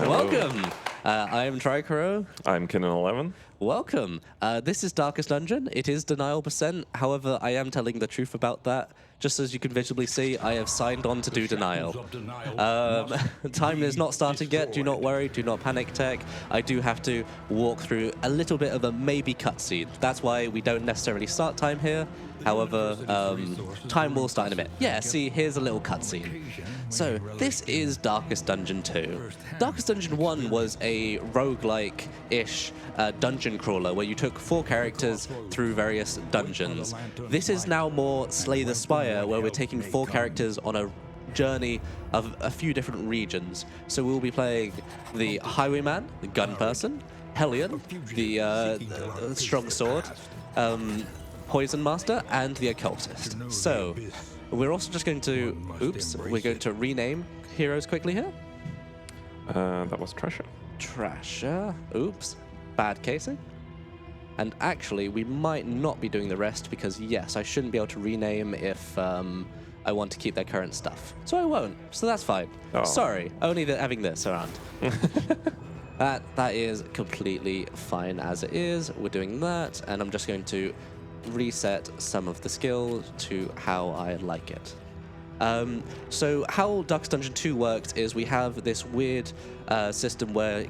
Welcome. I am Tricrow. I'm Kenan11. Welcome. This is Darkest Dungeon. It is denial %. However, I am telling the truth about that. Just as you can visibly see, I have signed on to do denial. Time is not started yet. Do not worry. Do not panic, tech. I do have to walk through a little bit of a maybe cutscene. That's why we don't necessarily start time here. However, time will start in a bit. Yeah, see, here's a little cutscene. So, this is Darkest Dungeon 2. Darkest Dungeon 1 was a roguelike-ish dungeon crawler where you took 4 characters through various dungeons. This is now more Slay the Spire, where we're taking 4 characters on a journey of a few different regions. So we'll be playing the Highwayman, the gun person, Hellion, the strong sword, Poison Master, and the Occultist. So, we're also just going to, we're going to rename heroes quickly here. That was Treasure. Trasher, bad casing. And actually, we might not be doing the rest because, yes, I shouldn't be able to rename if I want to keep their current stuff. So I won't, so that's fine. Oh. Sorry, only having this around. That is completely fine as it is. We're doing that, and I'm just going to reset some of the skill to how I like it. So how Darkest Dungeon 2 worked is we have this weird system where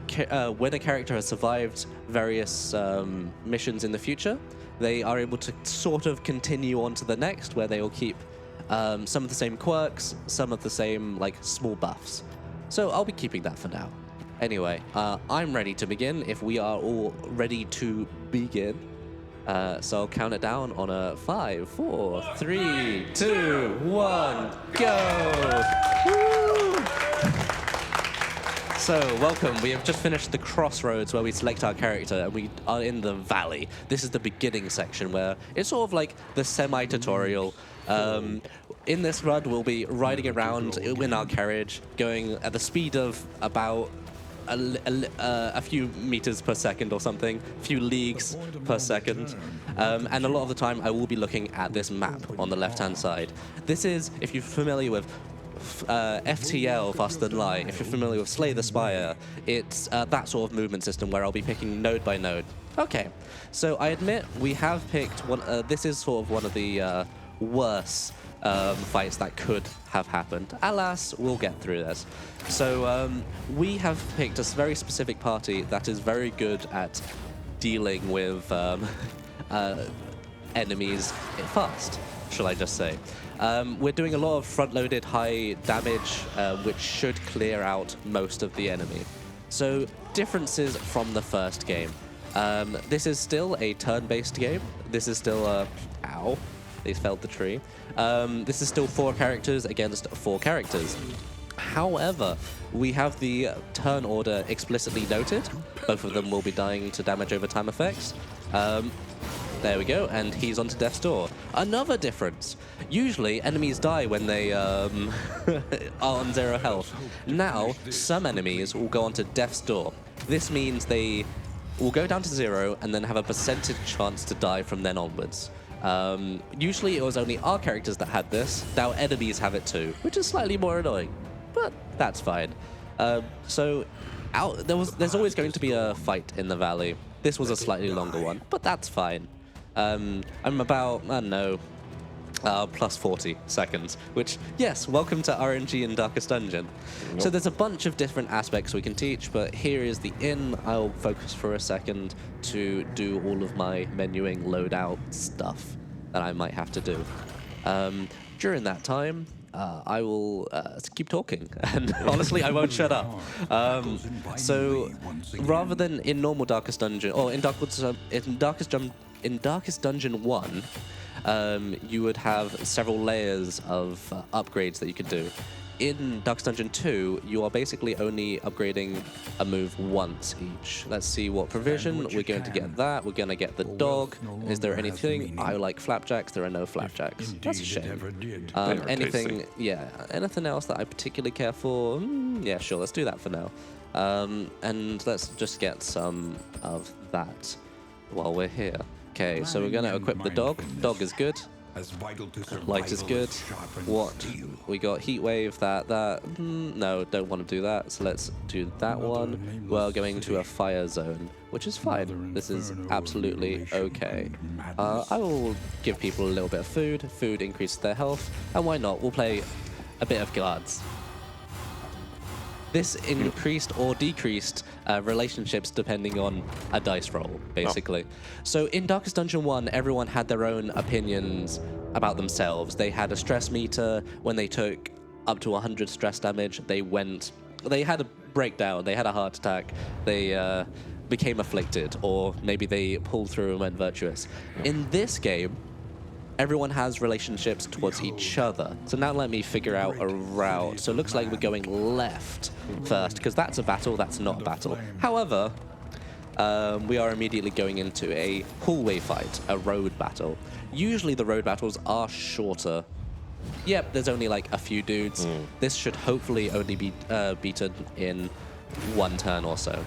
when a character has survived various missions in the future, they are able to sort of continue on to the next, where they will keep some of the same quirks, some of the same like small buffs. So I'll be keeping that for now. Anyway, I'm ready to begin if we are all ready to begin. So I'll count it down on a 5, 4, 3, 2, 1, go! Woo! So, welcome. We have just finished the crossroads where we select our character, and we are in the valley. This is the beginning section where it's sort of like the semi-tutorial. In this run, we'll be riding around in our carriage, going at the speed of about a few meters per second or something, a few leagues per second. And a lot of the time I will be looking at this map on the left-hand side. This is, if you're familiar with FTL, Faster Than Light, if you're familiar with Slay the Spire, it's that sort of movement system where I'll be picking node by node. Okay, so I admit we have picked one, this is sort of one of the worse fights that could have happened. Alas, we'll get through this. So we have picked a very specific party that is very good at dealing with enemies fast, shall I just say. We're doing a lot of front-loaded high damage, which should clear out most of the enemy. So differences from the first game. This is still a turn-based game. This is still a... Ow. They felled the tree. This is still 4 characters against 4 characters. However, we have the turn order explicitly noted. Both of them will be dying to damage over time effects. There we go, and he's onto Death's Door. Another difference. Usually, enemies die when they are on 0 health. Now, some enemies will go onto Death's Door. This means they will go down to 0 and then have a percentage chance to die from then onwards. Usually it was only our characters that had this. Now enemies have it too, which is slightly more annoying, but that's fine. So there's always going to be a fight in the valley. This was a slightly longer one, but that's fine. I'm about, I don't know, plus 40 seconds, which, yes, welcome to RNG in Darkest Dungeon. Nope. So there's a bunch of different aspects we can teach, but here is the in. I'll focus for a second to do all of my menuing loadout stuff that I might have to do. During that time, I will keep talking, and honestly, I won't shut up. So rather than in normal Darkest Dungeon, or in Darkest Dungeon 1, you would have several layers of upgrades that you could do. In Darkest Dungeon 2, you are basically only upgrading a move once each. Let's see what provision. We're going to get that. We're going to get the dog. Is there anything? I like flapjacks. There are no flapjacks. That's a shame. Anything? Yeah. Anything else that I particularly care for? Yeah, sure. Let's do that for now. And let's just get some of that while we're here. Okay, so we're going to equip the dog. Dog is good. as vital to survival. Light is good. as sharpened What? steel. We got heat wave, that. No, don't want to do that. So let's do that one. We're going to a fire zone, which is fine. This is absolutely okay. I will give people a little bit of food. Food increases their health. And why not? We'll play a bit of guards. This increased or decreased relationships depending on a dice roll, basically. So in Darkest Dungeon 1, everyone had their own opinions about themselves. They had a stress meter. When they took up to 100 stress damage, they had a breakdown, they had a heart attack, they became afflicted, or maybe they pulled through and went virtuous. In this game, everyone has relationships towards each other. So now let me figure out a route. So it looks like we're going left first, because that's a battle, that's not a battle. However, we are immediately going into a hallway fight, a road battle. Usually the road battles are shorter. Yep, there's only like a few dudes. This should hopefully only be beaten in one turn or so.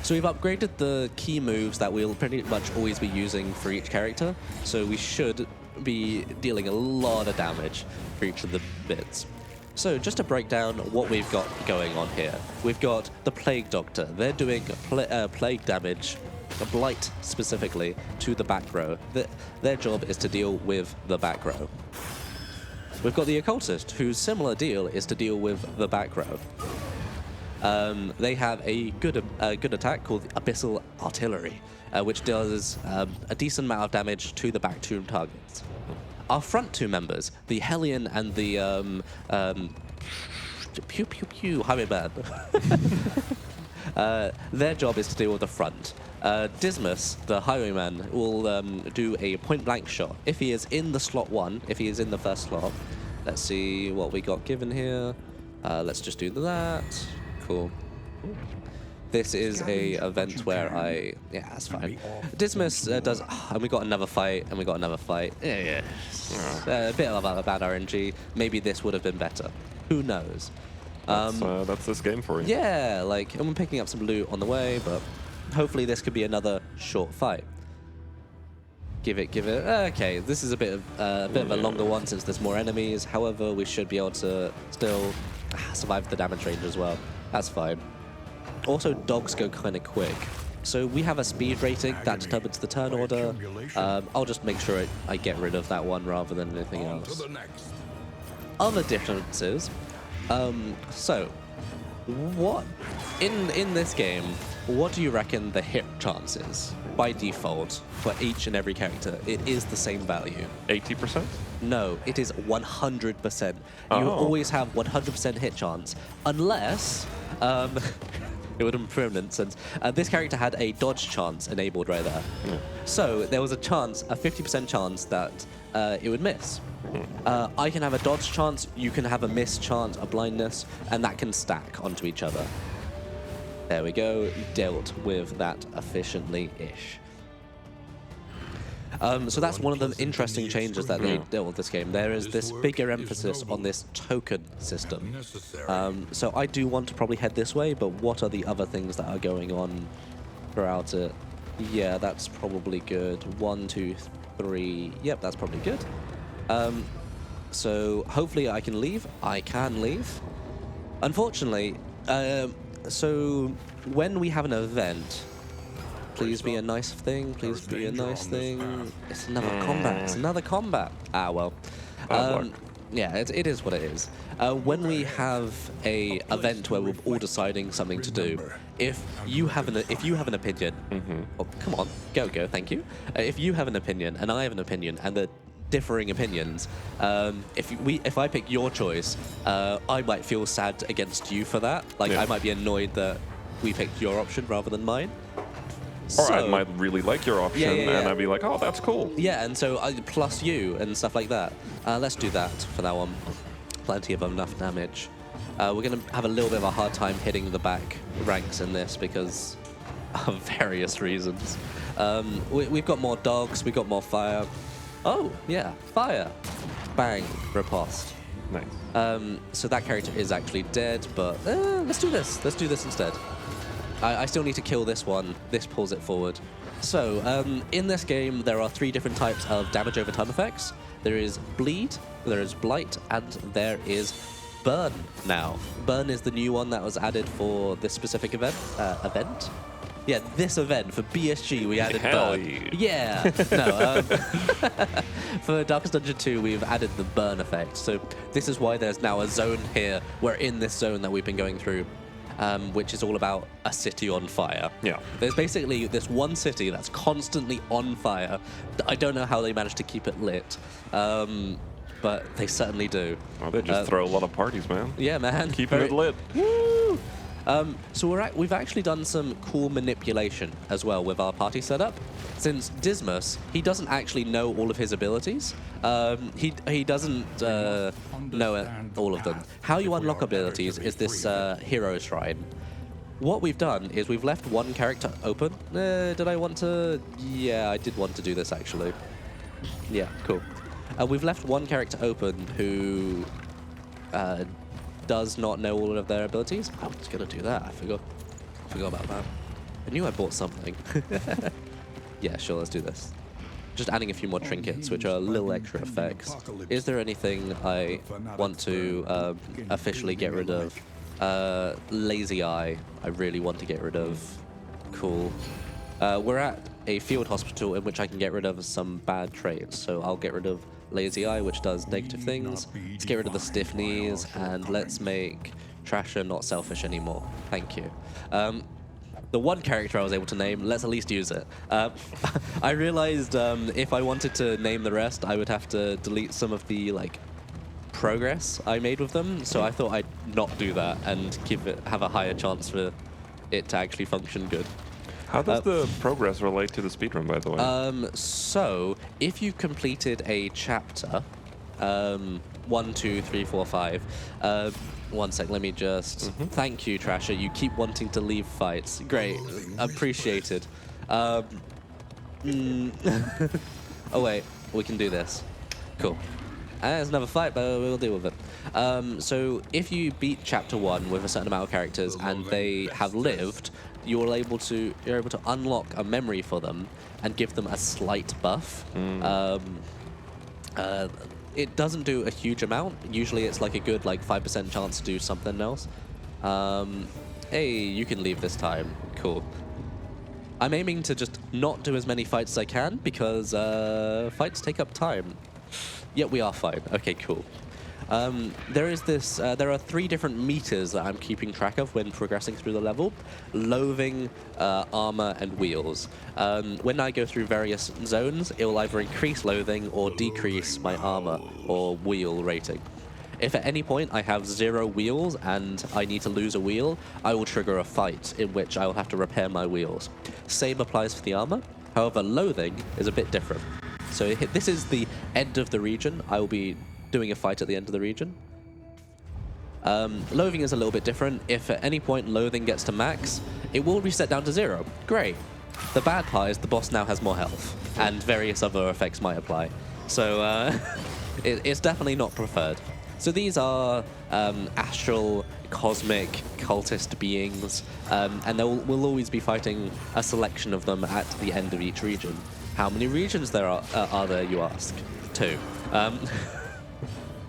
So we've upgraded the key moves that we'll pretty much always be using for each character. So we should be dealing a lot of damage for each of the bits. So just to break down what we've got going on here. We've got the Plague Doctor. They're doing plague damage, a blight specifically, to the back row. Their job is to deal with the back row. We've got the Occultist, whose similar deal is to deal with the back row. They have a good attack called the Abyssal Artillery, which does a decent amount of damage to the back two targets. Our front two members, the Hellion and the Pew Pew Pew Highwayman, their job is to deal with the front. Dismas, the Highwayman, will do a point-blank shot. If he is in the slot 1, if he is in the first slot, let's see what we got given here. Let's just do that. Cool. This is a event where yeah, that's fine. Dismas does, and we got another fight, and we got another fight. Yeah. A bit of a bad RNG. Maybe this would have been better. Who knows? That's this game for you. Yeah, like, and we're picking up some loot on the way, but hopefully this could be another short fight. Give it. Okay, this is a bit of a longer one since there's more enemies. However, we should be able to still survive the damage range as well. That's fine. Also, dogs go kind of quick. So we have a speed rating that determines the turn order. I'll just make sure I get rid of that one rather than anything else. Other differences. So, what in this game? What do you reckon the hit chance is by default for each and every character? It is the same value. 80%? No, it is 100%. You always have 100% hit chance, unless it would have permanent since this character had a dodge chance enabled right there. So there was a 50% chance that it would miss. I can have a dodge chance, you can have a miss chance, a blindness, and that can stack onto each other. There we go, dealt with that efficiently-ish. So that's one of the interesting changes that they dealt with this game. There is this bigger emphasis on this token system. So I do want to probably head this way, but what are the other things that are going on throughout it? Yeah, that's probably good. 1, 2, 3. Yep, that's probably good. So hopefully I can leave. I can leave. Unfortunately, so when we have an event, please be a nice thing. Please be a nice thing. It's another combat. It's another combat. Ah, well. Yeah, it is what it is. When we have a event where we're all deciding something to do, if you have an opinion, oh, come on, go, thank you. If you have an opinion and I have an opinion and the differing opinions, if I pick your choice, I might feel sad against you for that. Like I might be annoyed that we picked your option rather than mine. Or I might really like your option, and I'd be like, oh, that's cool. Yeah, and so I plus you and stuff like that. Let's do that for that one. Plenty of enough damage. We're going to have a little bit of a hard time hitting the back ranks in this because of various reasons. We've got more dogs, we've got more fire. Oh, yeah, fire. Bang, riposte. Nice. So that character is actually dead, but let's do this. Let's do this instead. I still need to kill this one. This pulls it forward. So, in this game, there are 3 different types of damage over time effects. There is Bleed, there is Blight, and there is Burn now. Burn is the new one that was added for this specific event. Yeah, this event for BSG, we added Burn. Yeah. No, for Darkest Dungeon 2, we've added the Burn effect. So this is why there's now a zone here. We're in this zone that we've been going through, which is all about a city on fire. Yeah. There's basically this one city that's constantly on fire. I don't know how they managed to keep it lit, but they certainly do. Well, they just throw a lot of parties, man. Yeah, man. Keeping it lit. Woo! So we've actually done some cool manipulation as well with our party setup. Since Dismas, he doesn't actually know all of his abilities. He doesn't know all of them. How you unlock abilities is this hero shrine. What we've done is we've left one character open. Did I want to? Yeah, I did want to do this actually. Yeah, cool. We've left one character open who does not know all of their abilities. I was gonna do that. I forgot about that. I knew I bought something. Yeah, sure, let's do this. Just adding a few more trinkets, which are little extra effects. Is there anything I want to officially get rid of? Lazy Eye, I really want to get rid of. Cool. We're at a field hospital in which I can get rid of some bad traits, so I'll get rid of Lazy Eye, which does negative things. Let's get rid of the stiff knees, and let's make Trasher not selfish anymore. Thank you. The one character I was able to name, let's at least use it. I realized if I wanted to name the rest, I would have to delete some of the progress I made with them, so I thought I'd not do that and have a higher chance for it to actually function good. How does the progress relate to the speedrun, by the way? So, if you completed a chapter, 1, 2, 3, 4, 5, 1 sec, let me just... Thank you, Trasher. You keep wanting to leave fights. Great. Appreciated. Oh, wait. We can do this. Cool. There's another fight, but we'll deal with it. So, if you beat chapter 1 with a certain amount of characters and they have lived, you're able to unlock a memory for them and give them a slight buff. It doesn't do a huge amount. Usually it's like a good 5% chance to do something else. Hey, you can leave this time. Cool. I'm aiming to just not do as many fights as I can because fights take up time. Yet we are fine. Okay, cool. There are 3 different meters that I'm keeping track of when progressing through the level: loathing, armor, and wheels. When I go through various zones, it will either increase loathing or decrease my armor or wheel rating. If at any point I have 0 wheels and I need to lose a wheel, I will trigger a fight in which I will have to repair my wheels. Same applies for the armor. However, loathing is a bit different. So this is the end of the region. I will be doing a fight at the end of the region. Loathing is a little bit different. If at any point loathing gets to max, it will reset down to 0. Great. The bad part is the boss now has more health, and various other effects might apply. So it's definitely not preferred. So these are astral, cosmic, cultist beings, and we'll always be fighting a selection of them at the end of each region. How many regions there are there, you ask? 2.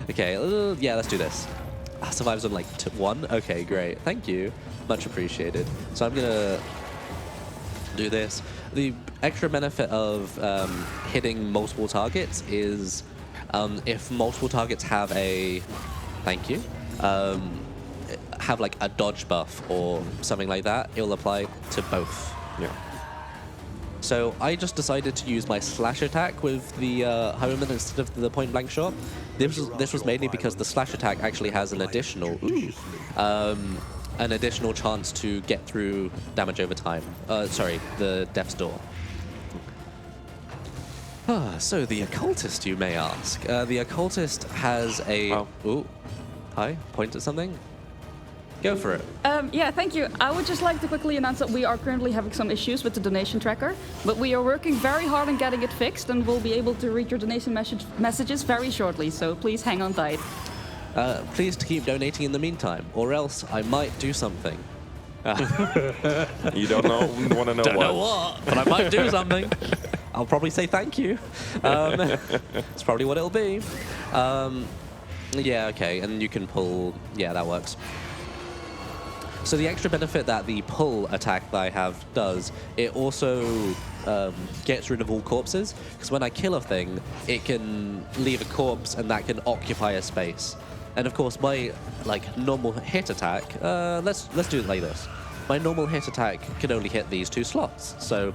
Okay, yeah, let's do this. Survives on 1? Okay, great. Thank you. Much appreciated. So I'm gonna do this. The extra benefit of hitting multiple targets is if multiple targets have a... Thank you. Have a dodge buff or something like that, it will apply to both. Yeah. So I just decided to use my slash attack with the Homan instead of the point blank shot. This was mainly because the slash attack actually has an additional chance to get through damage over time. Sorry, the Death's Door. So the occultist, you may ask. The occultist has a... Oh. Ooh. Hi, point at something. Go for it. Yeah, thank you. I would just like to quickly announce that we are currently having some issues with the donation tracker, but we are working very hard on getting it fixed, and we'll be able to read your donation messages very shortly, so please hang on tight. Please keep donating in the meantime, or else I might do something. You don't want to know Don't what. know what, but I might do something. I'll probably say thank you. It's probably what it'll be. Yeah, okay, and you can pull. Yeah, that works. So the extra benefit that the pull attack that I have does, it also gets rid of all corpses. Because when I kill a thing, it can leave a corpse, and that can occupy a space. And of course, my normal hit attack. Let's do it like this. My normal hit attack can only hit these 2 slots, so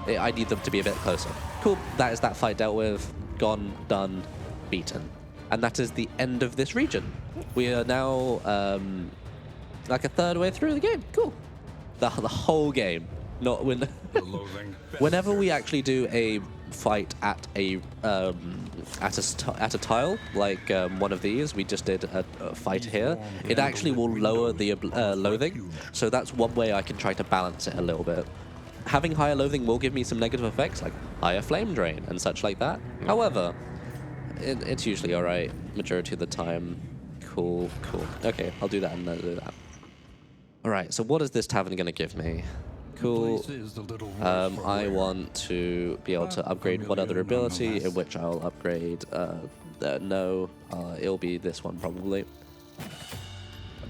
I need them to be a bit closer. Cool. That is that fight dealt with. Gone. Done. Beaten. And that is the end of this region. We are now like a third way through the game. Cool. The whole game. Not when. Whenever we actually do a fight at a tile, like one of these, we just did a fight here. It actually will lower the loathing. So that's one way I can try to balance it a little bit. Having higher loathing will give me some negative effects, like higher flame drain and such like that. However, it's usually all right majority of the time. Cool. Okay, I'll do that and do that. All right, so what is this tavern going to give me? Cool. I want to be able to upgrade one other ability, in which I'll upgrade. It'll be this one probably.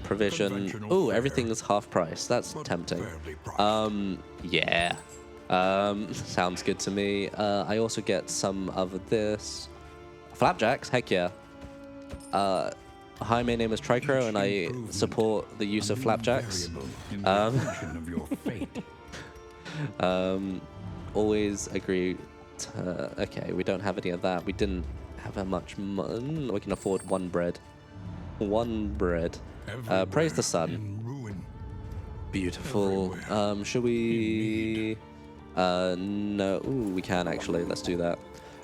Provision. Ooh, everything's half price. That's tempting. Yeah. Sounds good to me. I also get some of this. Flapjacks, heck yeah. Hi, my name is Tricrow, and I support the use of flapjacks. Always agree. Okay, we don't have any of that. We didn't have that much money. We can afford 1 bread. 1 bread. Praise the sun. Beautiful. Should we? No. Ooh, we can actually. Let's do that.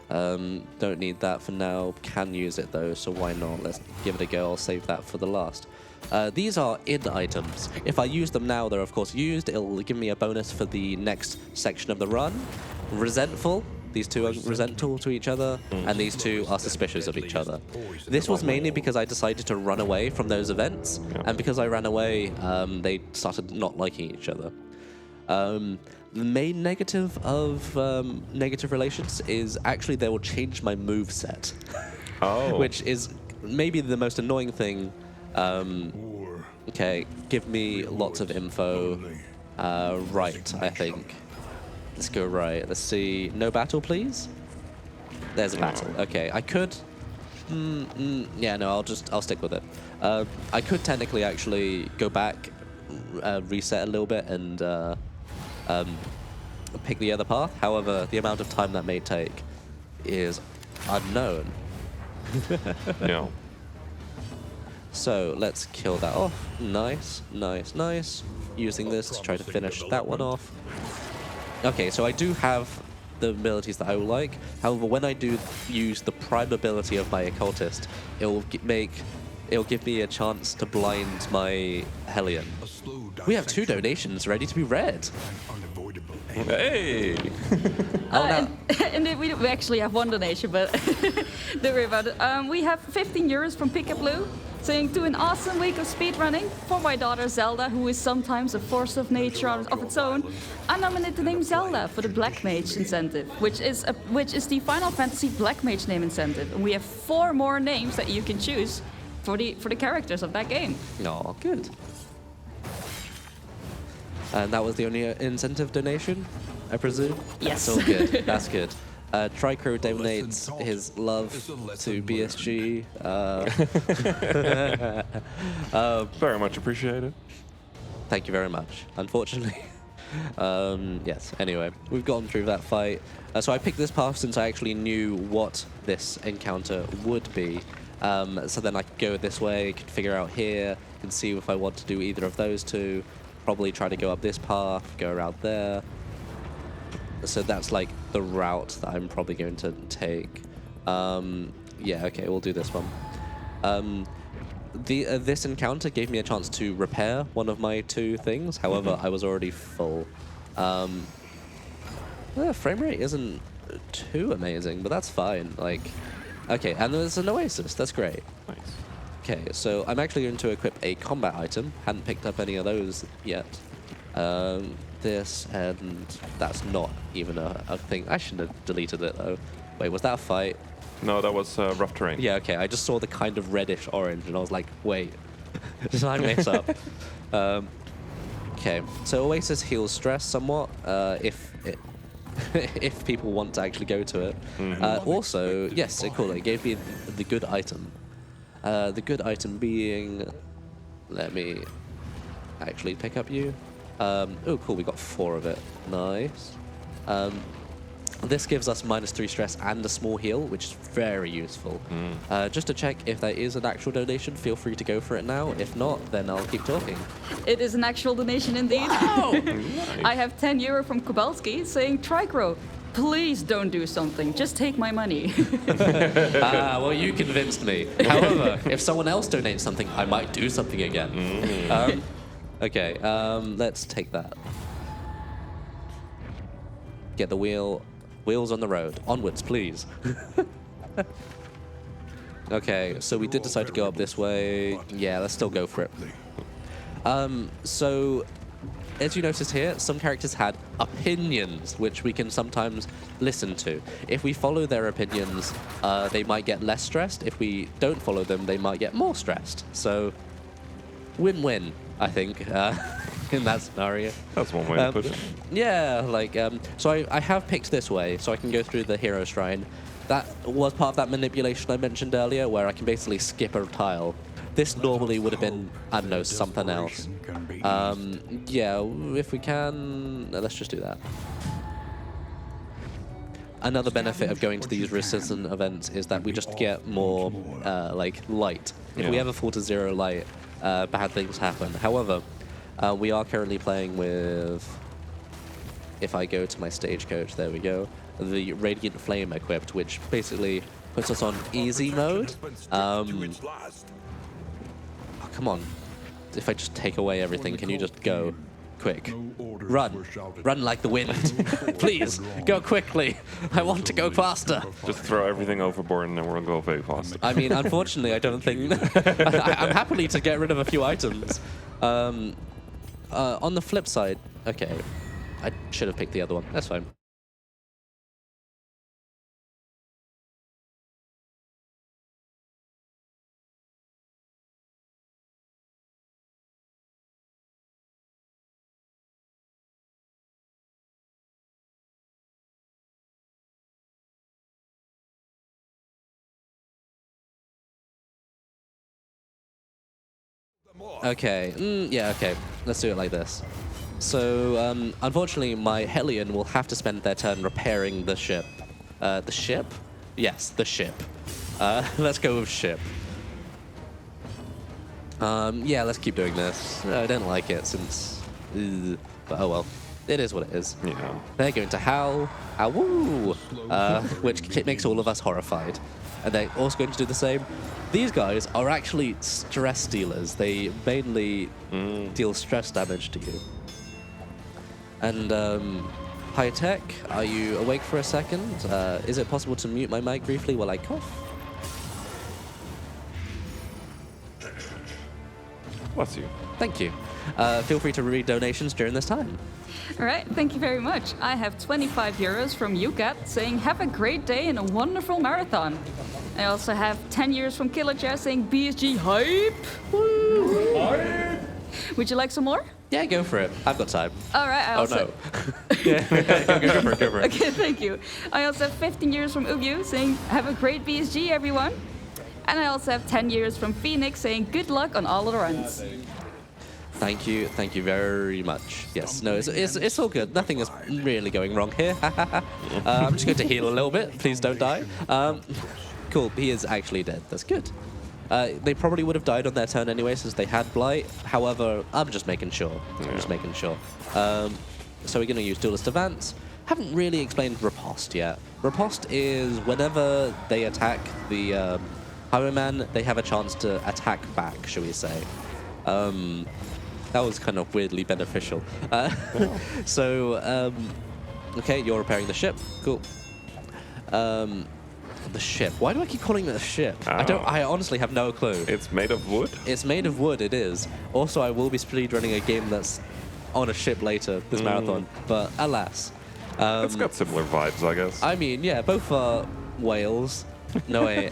Don't need that for now. Can use it though, so why not? Let's give it a go. I'll save that for the last. These are in items. If I use them now, they're of course used. It'll give me a bonus for the next section of the run. Resentful. These 2 are resentful to each other, and these 2 are suspicious of each other. This was mainly because I decided to run away from those events, and because I ran away, they started not liking each other. The main negative of negative relations is actually they will change my move set. Oh. Which is maybe the most annoying thing. Okay, give me lots of info. Right, I think. Let's go right. Let's see. No battle, please? There's a battle. Okay, I could... yeah, no, I'll stick with it. I could technically actually go back, reset a little bit, and pick the other path. However, the amount of time that may take is unknown. Yeah. So let's kill that off. Nice. Using this to try to finish that one off. Okay, so I do have the abilities that I will like. However, when I do use the prime ability of my occultist, it'll give me a chance to blind my Hellion. We have 2 donations ready to be read. Hey! And we actually have 1 donation, but don't worry about it. We have 15 euros from Pika Blue, saying, to an awesome week of speedrunning for my daughter Zelda, who is sometimes a force of nature of its own. I nominate the name Zelda for the Black Mage incentive, which is the Final Fantasy Black Mage name incentive. And we have 4 more names that you can choose for the characters of that game. Oh, good. And that was the only incentive donation, I presume? Yes. That's all good. That's good. Tricrow donates his love to BSG. Very much appreciated. Thank you very much. Unfortunately. Yes, anyway, we've gotten through that fight. So I picked this path since I actually knew what this encounter would be. So then I could go this way, could figure out here, and see if I want to do either of those 2. Probably try to go up this path, go around there. So that's like the route that I'm probably going to take. Yeah, okay, we'll do this one. This encounter gave me a chance to repair one of my 2 things. However, I was already full. The frame rate isn't too amazing, but that's fine. Like, okay, and there's an oasis. That's great. Nice. Okay, so I'm actually going to equip a combat item. Hadn't picked up any of those yet. This, and that's not even a thing. I shouldn't have deleted it though. Wait, was that a fight? No, that was rough terrain. Yeah, okay. I just saw the kind of reddish orange, and I was like, wait, did I mix up? Okay, so Oasis heals stress somewhat if people want to actually go to it. Also, yes, cool. It gave me the good item. The good item being, let me actually pick up you. Oh, cool. We got 4 of it. Nice. This gives us -3 stress and a small heal, which is very useful. Just to check if there is an actual donation, feel free to go for it now. If not, then I'll keep talking. It is an actual donation indeed. Wow! Nice. I have 10 euro from Kowalski saying, Tricrow, please don't do something. Just take my money. Well, you convinced me. However, if someone else donates something, I might do something again. Okay, let's take that. Get the wheels on the road. Onwards, please. Okay, so we did decide to go up this way. Yeah, let's still go for it. So, as you notice here, some characters had opinions, which we can sometimes listen to. If we follow their opinions, they might get less stressed. If we don't follow them, they might get more stressed. So, win-win, I think, in that scenario. That's one way to put it. Yeah, like, so I have picked this way, so I can go through the hero shrine. That was part of that manipulation I mentioned earlier, where I can basically skip a tile. This normally would have been, I don't know, something else. Yeah, if we can, let's just do that. Another benefit of going to these resistance events is that we just get more, like, light. If we ever fall to 0 light, bad things happen. However, we are currently playing with, if I go to my stagecoach, there we go, the Radiant Flame equipped, which basically puts us on easy mode. Oh, come on. If I just take away everything, can you just go quick? Run. Run like the wind. Please, go quickly. I want to go faster. Just throw everything overboard and then we'll go very fast. I mean, unfortunately, I don't think... I'm happy to get rid of a few items. On the flip side... Okay. I should have picked the other one. That's fine. Okay, yeah, okay. Let's do it like this. So, unfortunately, my Hellion will have to spend their turn repairing the ship. The ship? Yes, the ship. Let's go with ship. Yeah, let's keep doing this. I don't like it since... but oh well. It is what it is. Yeah. They're going to howl, woo, which makes all of us horrified. And they're also going to do the same. These guys are actually stress dealers. They mainly deal stress damage to you. And High Tech, are you awake for a second? Is it possible to mute my mic briefly while I cough? Bless you. Thank you. Feel free to read donations during this time. All right, thank you very much. I have 25 euros from UCAT saying, have a great day and a wonderful marathon. I also have 10 euros from Killerchair saying, BSG hype. Woo. Hype. Would you like some more? Yeah, go for it. I've got time. All right, I also... Oh, no. Yeah, go for it, go for it. Okay, thank you. I also have 15 euros from Ugyu saying, have a great BSG, everyone. And I also have 10 euros from Phoenix saying, good luck on all of the runs. Thank you very much. Yes, no, it's all good. Nothing is really going wrong here. I'm just going to heal a little bit. Please don't die. Cool, he is actually dead. That's good. They probably would have died on their turn anyway since they had Blight. However, I'm just making sure. So we're going to use Duelist Advance. Haven't really explained Riposte yet. Riposte is whenever they attack the Highwayman, they have a chance to attack back, shall we say. That was kind of weirdly beneficial. Okay, you're repairing the ship. Cool. The ship. Why do I keep calling it a ship? I honestly have no clue. It's made of wood? It's made of wood, it is. Also, I will be speedrunning a game that's on a ship later this marathon, but alas. It's got similar vibes, I guess. I mean, yeah, both are whales. No way.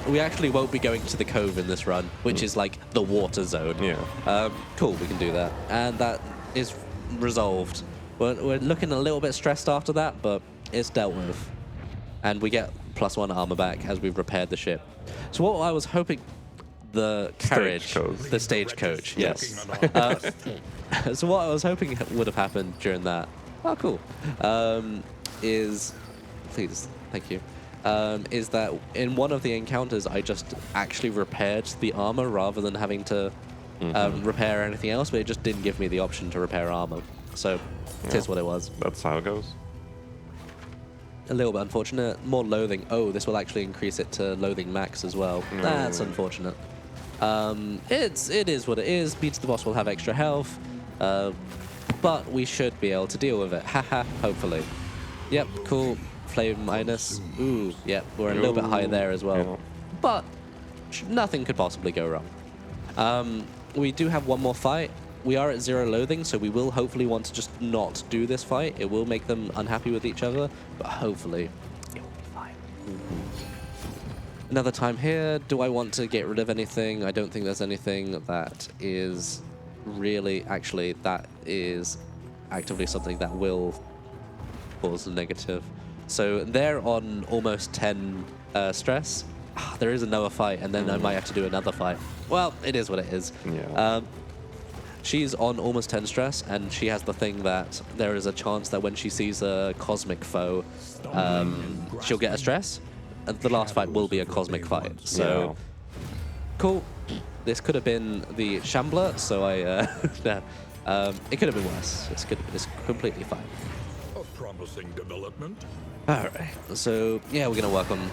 We actually won't be going to the cove in this run, which is like the water zone. Yeah. Cool, we can do that. And that is resolved. We're looking a little bit stressed after that, but it's dealt with. And we get +1 armor back as we've repaired the ship. So what I was hoping, the carriage, the stagecoach, yes. So what I was hoping would have happened during that, oh cool, is, please, thank you, is that in one of the encounters I just actually repaired the armor rather than having to repair anything else, but it just didn't give me the option to repair armor. So it is what it was. That's how it goes. A little bit unfortunate. More loathing. Oh, this will actually increase it to loathing max as well. No. That's unfortunate. It is what it is. Beats the boss will have extra health, but we should be able to deal with it. Haha, hopefully. Yep, cool. Flame minus. Ooh, yep, we're a little bit higher there as well. Yeah. But nothing could possibly go wrong. We do have one more fight. We are at 0 loathing, so we will hopefully want to just not do this fight. It will make them unhappy with each other, but hopefully it will be fine. Another time here. Do I want to get rid of anything? I don't think there's anything that is really... Actually, that is actively something that will cause a negative. So they're on almost 10 stress. There is another fight, and then I might have to do another fight. Well, it is what it is. Yeah. She's on almost 10 stress, and she has the thing that there is a chance that when she sees a cosmic foe, she'll get a stress. And the last fight will be a cosmic fight. So, cool. This could have been the Shambler, so it could have been worse. It's completely fine. A promising development. All right. So, yeah, we're going to work on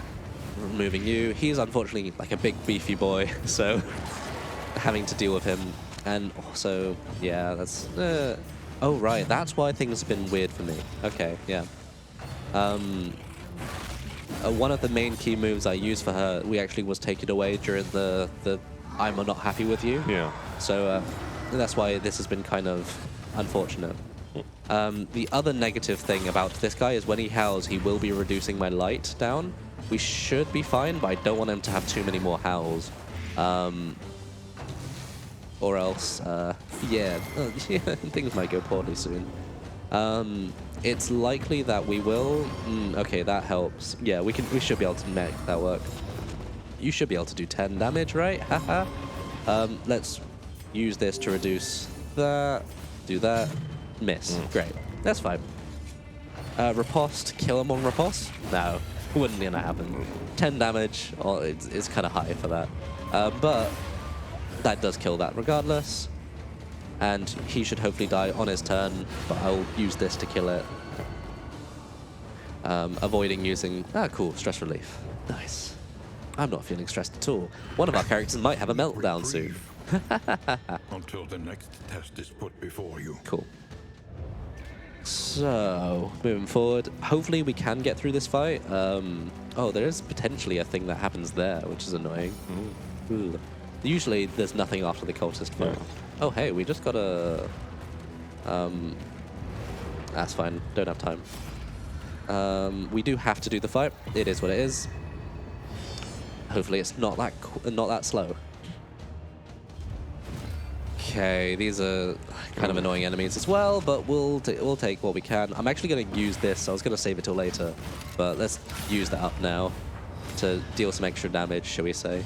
removing you. He's unfortunately like a big beefy boy, so having to deal with him. And also, yeah, that's... oh, right, that's why things have been weird for me. Okay, yeah. One of the main key moves I used for her, we actually was taken away during the I'm not happy with you. Yeah. So that's why this has been kind of unfortunate. The other negative thing about this guy is when he howls, he will be reducing my light down. We should be fine, but I don't want him to have too many more howls. Or else, yeah, things might go poorly soon. It's likely that we will. Okay, that helps. Yeah, we should be able to make that work. You should be able to do 10 damage, right? Haha. Let's use this to reduce that. Do that. Miss. Great. That's fine. Riposte. Kill him on riposte? No, wouldn't gonna happen. 10 damage. Oh, it's kind of high for that. But that does kill that regardless. And he should hopefully die on his turn, but I'll use this to kill it. Avoiding using... Ah, cool. Stress relief. Nice. I'm not feeling stressed at all. One of our characters might have a meltdown soon. Until the next test is put before you. Cool. So, moving forward, hopefully we can get through this fight. Oh, there is potentially a thing that happens there, which is annoying. Ooh. Usually there's nothing after the cultist fight. Yeah. Oh, hey, we just got a... that's fine. Don't have time. We do have to do the fight. It is what it is. Hopefully it's not that slow. Okay, these are kind of annoying enemies as well, but we'll take what we can. I'm actually going to use this. I was going to save it till later, but let's use that up now to deal some extra damage, shall we say.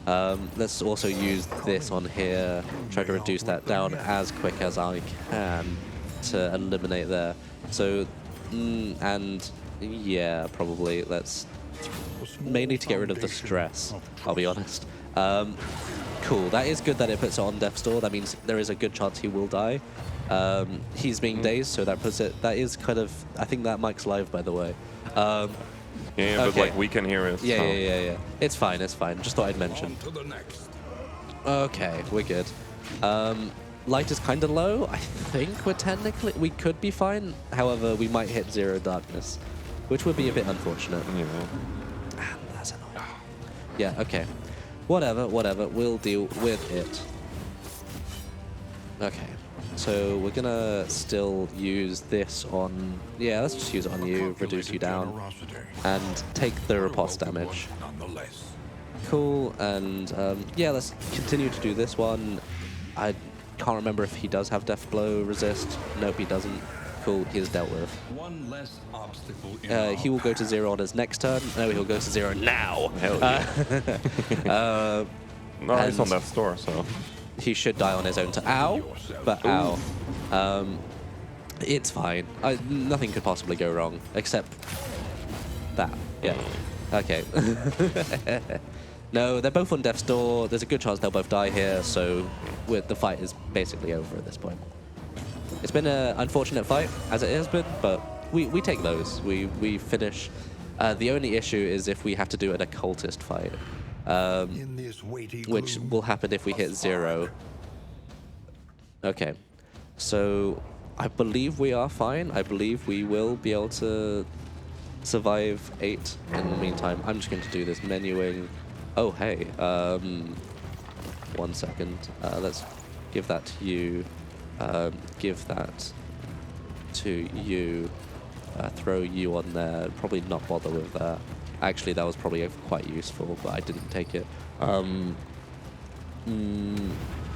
Let's also use this on here, try to reduce that down as quick as I can to eliminate there. So, and yeah, probably let's mainly to get rid of the stress, I'll be honest. Cool, that is good that it puts it on death's door. That means there is a good chance he will die. He's being dazed, so that puts it, that is kind of, I think that mic's live, by the way. Yeah, but like we can hear it. Yeah, so. yeah. It's fine, it's fine. Just thought I'd mention. On to the next. Okay, we're good. Light is kind of low. I think we could be fine. However, we might hit 0 darkness, which would be a bit unfortunate. Yeah. That's annoying. Yeah, okay. Whatever. We'll deal with it. Okay, so we're gonna still use this on... Yeah, let's just use it on you, reduce you down, and take the riposte damage. Cool, and yeah, let's continue to do this one. I can't remember if he does have Death Blow resist. Nope, he doesn't. Cool, he is dealt with. One less obstacle He will go to 0 on his next turn. No, he'll go to 0 now. Hell yeah. No, he's on death's door, so... He should die on his own turn. Ow! But ow. It's fine. Nothing could possibly go wrong, except that. Yeah. Okay. No, they're both on death's door. There's a good chance they'll both die here, so the fight is basically over at this point. It's been an unfortunate fight, as it has been, but we take those. We finish. The only issue is if we have to do an occultist fight, which will happen if we hit 0. Okay, so I believe we are fine. I believe we will be able to survive 8 in the meantime. I'm just going to do this menuing. Oh, hey. 1 second. Let's give that to you. Give that to you. Throw you on there. Probably not bother with that. Actually, that was probably quite useful, but I didn't take it. Yeah, I'm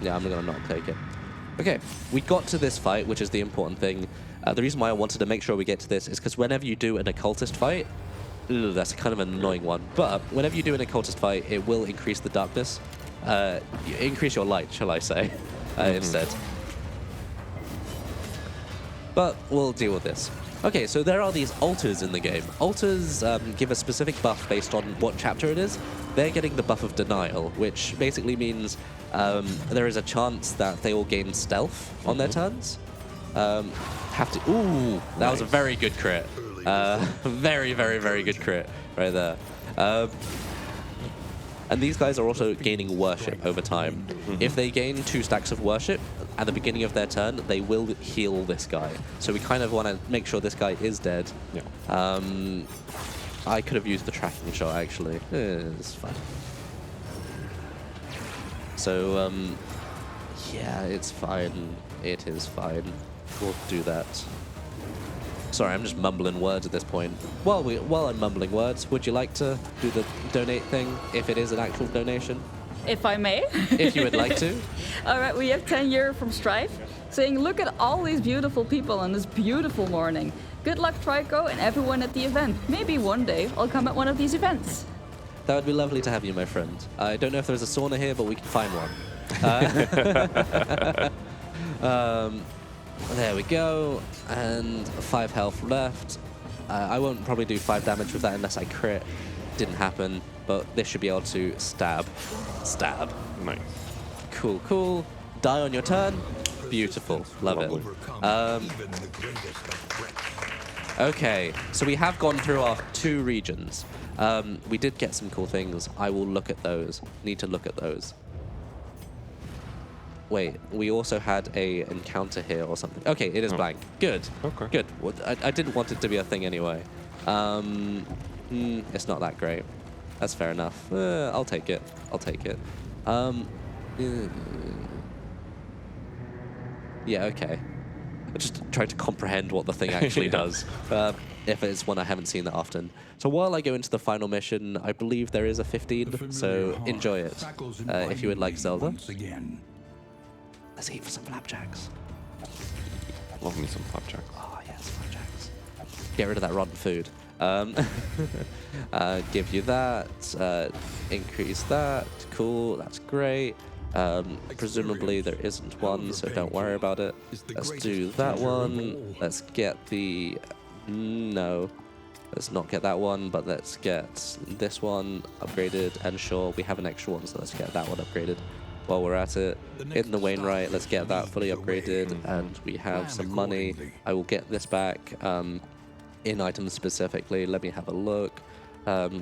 going to not take it. Okay, we got to this fight, which is the important thing. The reason why I wanted to make sure we get to this is because whenever you do an occultist fight, that's kind of an annoying one. But whenever you do an occultist fight, it will increase the darkness. Increase your light, shall I say, instead. But we'll deal with this. Okay, so there are these altars in the game. Altars give a specific buff based on what chapter it is. They're getting the buff of denial, which basically means there is a chance that they will gain stealth on their turns. Ooh, that was a very good crit. Very, very, very good crit right there. And these guys are also gaining worship over time. If they gain 2 stacks of worship at the beginning of their turn, they will heal this guy. So we kind of want to make sure this guy is dead. Yeah. I could have used the tracking shot, actually. It's fine. So, yeah, it's fine. It is fine. We'll do that. Sorry, I'm just mumbling words at this point. While I'm mumbling words, would you like to do the donate thing, if it is an actual donation? If I may. If you would like to. All right, we have 10 euro from Strife, saying, look at all these beautiful people on this beautiful morning. Good luck, Tricrow, and everyone at the event. Maybe one day I'll come at one of these events. That would be lovely to have you, my friend. I don't know if there's a sauna here, but we can find one. There we go, and 5 health left. I won't probably do 5 damage with that unless I crit. Didn't happen, but this should be able to stab. Stab. Nice. Cool, cool. Die on your turn. Beautiful. Love it. Okay, so we have gone through our 2 regions. We did get some cool things. I will look at those. Need to look at those. Wait, we also had a encounter here or something. Okay, it is blank. Good. Okay. Good. Well, I didn't want it to be a thing anyway. It's not that great. That's fair enough. I'll take it. I'll take it. Yeah, okay. I just tried to comprehend what the thing actually does. If it's one I haven't seen that often. So while I go into the final mission, I believe there is a 15, so enjoy it. If you would like Zelda. Let's eat for some flapjacks. Love me some flapjacks. Oh, yes, flapjacks. Get rid of that rotten food. Give you that. Increase that. Cool, that's great. Presumably there isn't one, so don't worry about it. Let's do that one. Let's get the... No. Let's not get that one, but let's get this one upgraded. And sure, we have an extra one, so let's get that one upgraded. While we're at it, in the Wainwright, let's get that fully upgraded, and we have some money. I will get this back in items specifically. Let me have a look.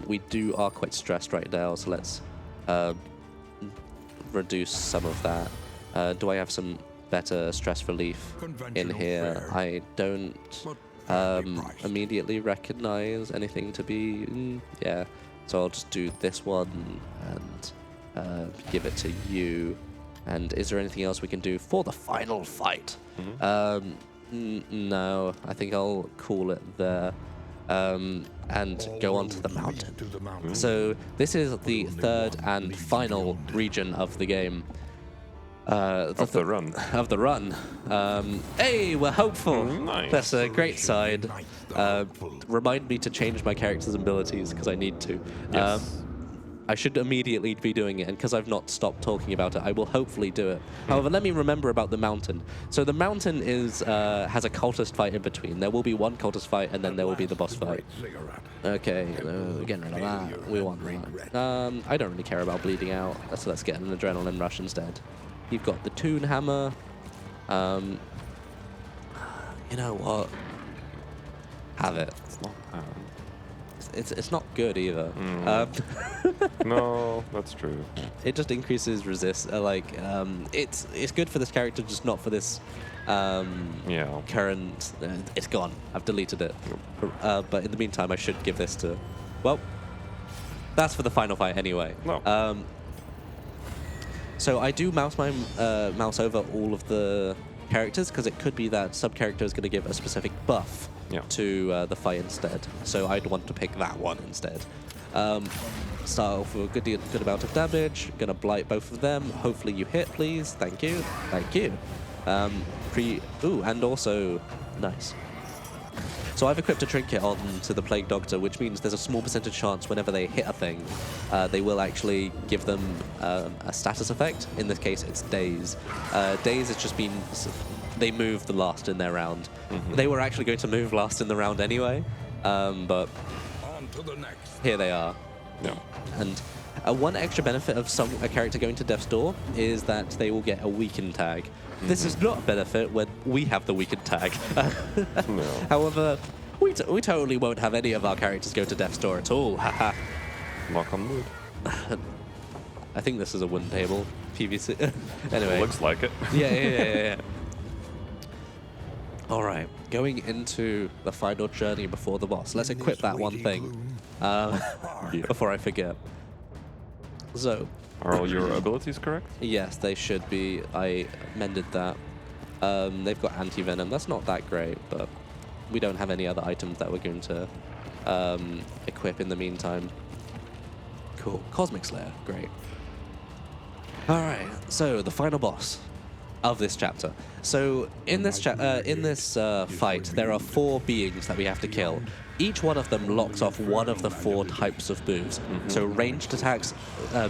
We are quite stressed right now, so let's reduce some of that. Do I have some better stress relief in here? I don't immediately recognize anything to be... yeah, so I'll just do this one and... give it to you, And is there anything else we can do for the final fight? No, I think I'll call it there. And go on to the mountain. So this is the third and final region of the game. Of the run. Of the run. Hey, we're hopeful. Nice. That's a great side. Remind me to change my character's abilities because I need to. Yes. I should immediately be doing it, and because I've not stopped talking about it, I will hopefully do it. However, let me remember about the mountain. So the mountain is has a cultist fight in between. There will be one cultist fight, and then there will be the boss fight. Okay, we're getting rid of that. We want that. I don't really care about bleeding out, so let's get an adrenaline rush instead. You've got the Toon Hammer. You know what? Have it. It's not good either. No, that's true. It just increases resist. It's good for this character, just not for this current. It's gone. I've deleted it. But in the meantime, I should give this to. Well, that's for the final fight anyway. No. So I do mouse my mouse over all of the characters because it could be that sub character is going to give a specific buff. To the fight instead. So I'd want to pick that one instead. Start off with a good amount of damage. Gonna blight both of them. Hopefully you hit, please. Thank you. Thank you. And also, nice. So I've equipped a trinket onto the Plague Doctor, which means there's a small percentage chance whenever they hit a thing, they will actually give them a status effect. In this case, it's Daze. Daze has just been... They moved the last in their round. They were actually going to move last in the round anyway, but On to the next. here they are. Yeah. And one extra benefit of a character going to Death's Door is that they will get a weaken tag. This is not a benefit when we have the weaken tag. No. However, we totally won't have any of our characters go to Death's Door at all. Haha. Knock on wood. I think this is a wooden table. PVC. Anyway. Looks like it. Yeah. All right, going into the final journey before the boss. Let's equip that one thing before I forget. So, are all your abilities correct? Yes, they should be. I mended that. They've got anti-venom. That's not that great, but we don't have any other items that we're going to equip in the meantime. Cool. Cosmic Slayer. Great. All right, so the final boss of this chapter. So in this fight, there are 4 beings that we have to kill. Each one of them locks off one of the 4 types of moves. So ranged attacks,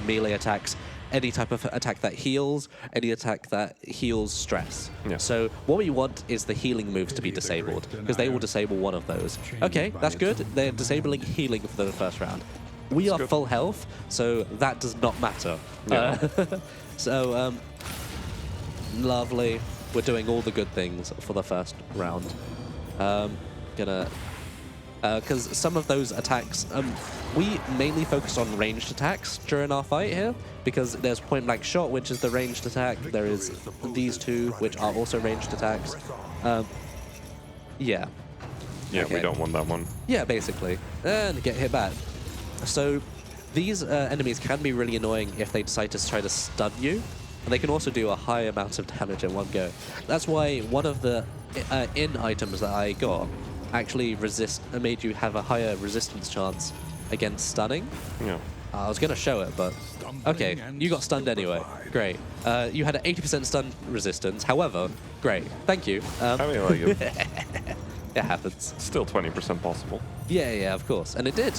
melee attacks, any type of attack that heals, any attack that heals stress. Yeah. So what we want is the healing moves to be disabled, because they will disable one of those. Okay, that's good. They're disabling healing for the first round. We are full health, so that does not matter. Yeah. So, lovely. We're doing all the good things for the first round. Because some of those attacks, we mainly focus on ranged attacks during our fight here, because there's point blank shot, which is the ranged attack. There is these 2, which are also ranged attacks. Yeah. Yeah, Okay. we don't want that one. Yeah, basically. And get hit back. So these enemies can be really annoying if they decide to try to stun you. And they can also do a high amount of damage in one go. That's why one of the in items that I got actually made you have a higher resistance chance against stunning. Yeah. I was going to show it, but okay, you got stunned anyway. Great. You had an 80% stun resistance. However, great. Thank you. I mean, like, It happens. still 20% possible. Yeah, of course. And it did.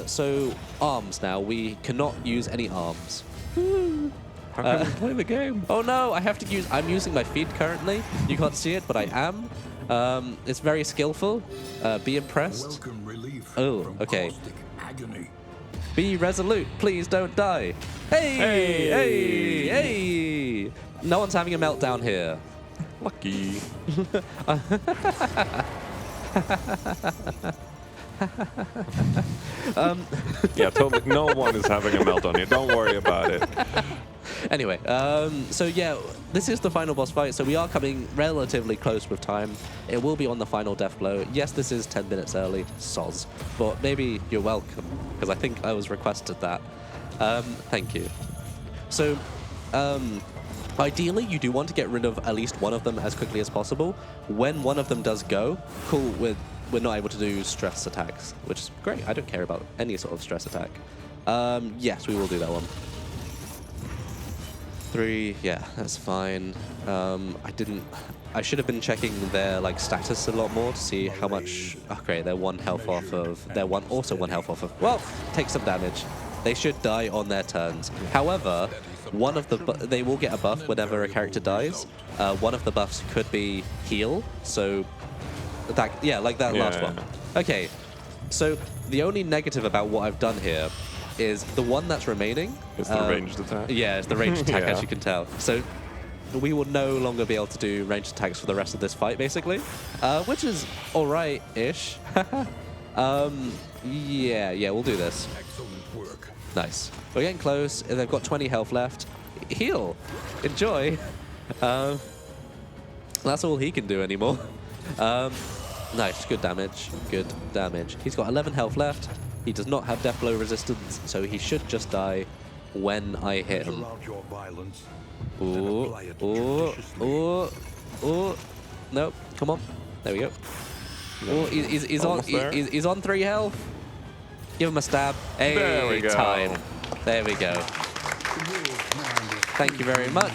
So arms now. We cannot use any arms. How can we play the game? Oh no, I'm using my feet currently. You can't see it, but I am. It's very skillful. Be impressed. Welcome relief Oh, from okay. caustic agony. Be resolute. Please don't die. Hey! No one's having a meltdown here. Lucky. Yeah, totally. No one is having a meltdown here. Don't worry about it. Anyway, so yeah, this is the final boss fight, so we are coming relatively close with time. It will be on the final death blow. Yes, this is 10 minutes early, soz, but maybe you're welcome, because I think I was requested that. Thank you. So, Ideally, you do want to get rid of at least one of them as quickly as possible. When one of them does go, cool, we're not able to do stress attacks, which is great. I don't care about any sort of stress attack. Yes, we will do that one. 3, yeah, that's fine. I should have been checking their like status a lot more to see how much. Oh, great, they're 1 health off of. They're also 1 health off of. Well, take some damage. They should die on their turns. However, one of they will get a buff whenever a character dies. One of the buffs could be heal. So that, yeah, like that last one. Okay, so the only negative about what I've done here is the one that's remaining. It's the ranged attack. Yeah, it's the ranged attack, as you can tell. So we will no longer be able to do ranged attacks for the rest of this fight, basically, which is all right-ish. Yeah, we'll do this. Excellent work. Nice. We're getting close. They've got 20 health left. Heal. Enjoy. That's all he can do anymore. Nice. Good damage. Good damage. He's got 11 health left. He does not have death blow resistance, so he should just die when I hit him. Your violence, Ooh. Nope. Come on. There we go. Oh, he's on 3 health. Give him a stab. Hey, there we go. Time. There we go. Thank you very much.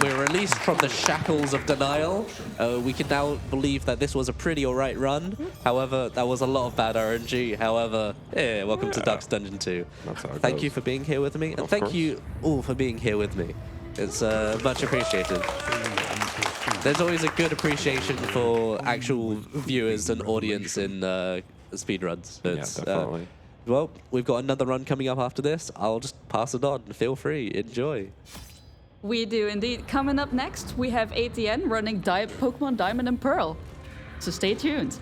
We're released from the shackles of denial. We can now believe that this was a pretty alright run. However, that was a lot of bad RNG. However, yeah, welcome to Duck's Dungeon 2. Thank you for being here with me. And thank you all for being here with me. It's much appreciated. There's always a good appreciation for actual viewers and audience in speedruns. Yeah, definitely. Well, we've got another run coming up after this. I'll just pass it on. Feel free. Enjoy. We do indeed. Coming up next, we have ATN running Pokemon Diamond and Pearl. So stay tuned.